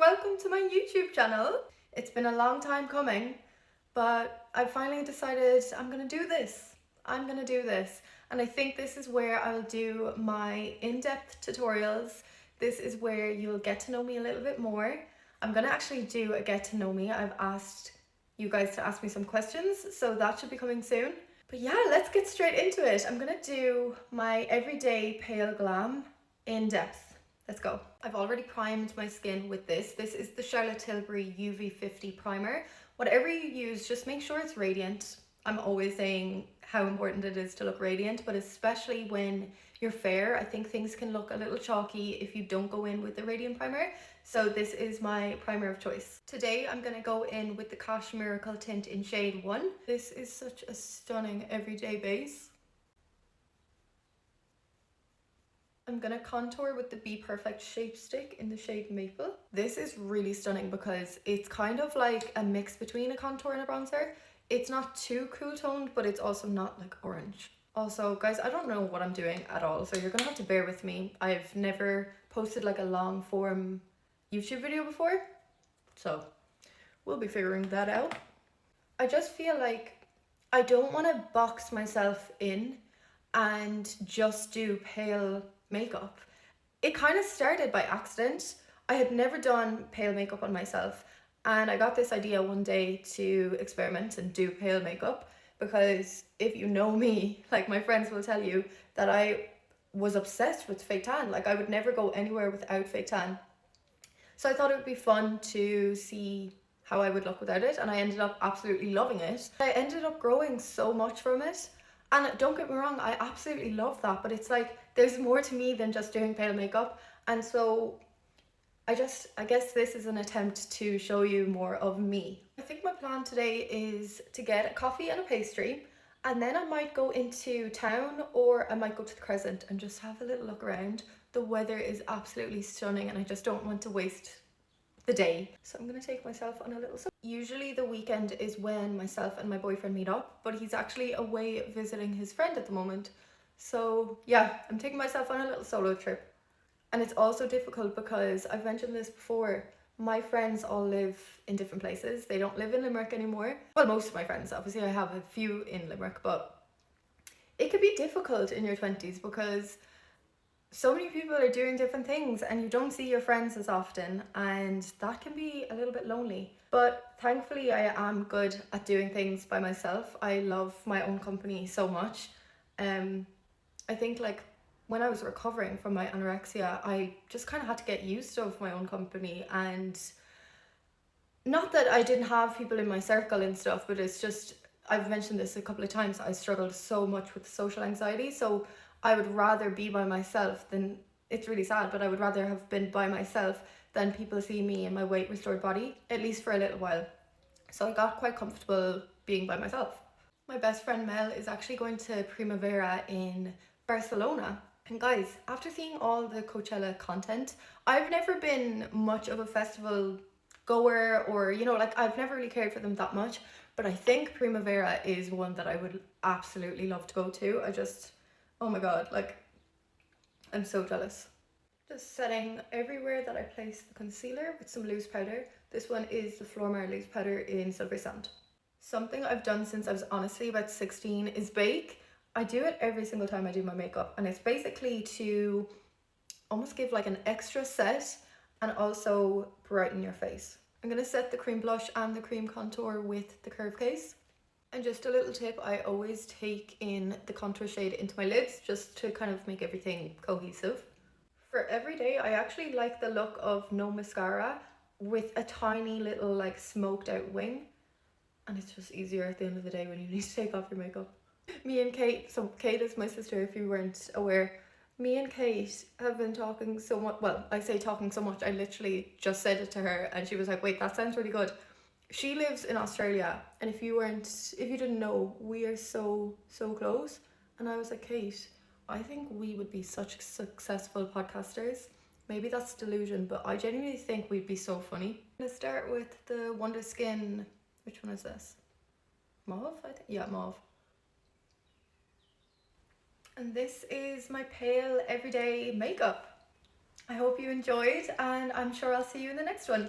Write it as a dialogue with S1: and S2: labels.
S1: welcome to my YouTube channel. It's been a long time coming, but I finally decided I'm gonna do this. And I think this is where I'll do my in-depth tutorials. This is where you'll get to know me a little bit more. I'm gonna actually do a get to know me. I've asked you guys to ask me some questions, so that should be coming soon. But yeah, let's get straight into it. I'm gonna do my everyday pale glam in depth. Let's go. I've already primed my skin with this. This is the Charlotte Tilbury UV50 primer. Whatever you use, just make sure it's radiant. I'm always saying how important it is to look radiant, but especially when you're fair, I think things can look a little chalky if you don't go in with the radiant primer. So this is my primer of choice. Today I'm gonna go in with the Cash Miracle tint in shade 1. This is such a stunning everyday base. I'm gonna contour with the Be Perfect Shape Stick in the shade Maple. This is really stunning because it's kind of like a mix between a contour and a bronzer. It's not too cool toned, but it's also not like orange. Also, guys, I don't know what I'm doing at all, so you're gonna have to bear with me. I've never posted like a long form YouTube video before, so we'll be figuring that out. I just feel like I don't want to box myself in and just do pale makeup. It kind of started by accident. I had never done pale makeup on myself, and I got this idea one day to experiment and do pale makeup because if you know me, like my friends will tell you that I was obsessed with fake tan. Like I would never go anywhere without fake tan. So I thought it would be fun to see how I would look without it, and I ended up absolutely loving it. I ended up growing so much from it. And don't get me wrong, I absolutely love that, but it's like there's more to me than just doing pale makeup. And so I guess this is an attempt to show you more of me. I think my plan today is to get a coffee and a pastry, and then I might go into town or I might go to the Crescent and just have a little look around. The weather is absolutely stunning and I just don't want to waste the day. So I'm gonna take myself on a little Usually the weekend is when myself and my boyfriend meet up, but he's actually away visiting his friend at the moment. So yeah, I'm taking myself on a little solo trip. And it's also difficult because I've mentioned this before, my friends all live in different places. They don't live in Limerick anymore. Well, most of my friends, obviously I have a few in Limerick, but it can be difficult in your 20s because so many people are doing different things and you don't see your friends as often, and that can be a little bit lonely. But thankfully I am good at doing things by myself. I love my own company so much. I think like when I was recovering from my anorexia, I just kind of had to get used to my own company, and not that I didn't have people in my circle and stuff, but it's just, I've mentioned this a couple of times, I struggled so much with social anxiety, so I would rather be by myself than, it's really sad, but I would rather have been by myself than people see me in my weight restored body, at least for a little while. So I got quite comfortable being by myself. My best friend Mel is actually going to Primavera in Barcelona. And guys, after seeing all the Coachella content, I've never been much of a festival goer, or you know, like I've never really cared for them that much, but I think Primavera is one that I would absolutely love to go to. Oh my god, like I'm so jealous. Just setting everywhere that I place the concealer with some loose powder. This one is the Flormar loose powder in Silvery Sand. Something I've done since I was honestly about 16 is bake. I do it every single time I do my makeup, and it's basically to almost give like an extra set and also brighten your face. I'm going to set the cream blush and the cream contour with the Curve Case. And just a little tip, I always take in the contour shade into my lids just to kind of make everything cohesive. For every day, I actually like the look of no mascara with a tiny little like smoked out wing. And it's just easier at the end of the day when you need to take off your makeup. Me and Kate, so Kate is my sister if you weren't aware. Me and Kate have been talking so much, well, I say talking so much, I literally just said it to her and she was like, wait, that sounds really good. She lives in Australia, and if you didn't know, we are so close. And I was like, Kate, I think we would be such successful podcasters. Maybe that's delusion, but I genuinely think we'd be so funny. I'm gonna start with the Wonder Skin, which one is this? Mauve, I think? Yeah, mauve. And this is my pale everyday makeup. I hope you enjoyed, and I'm sure I'll see you in the next one.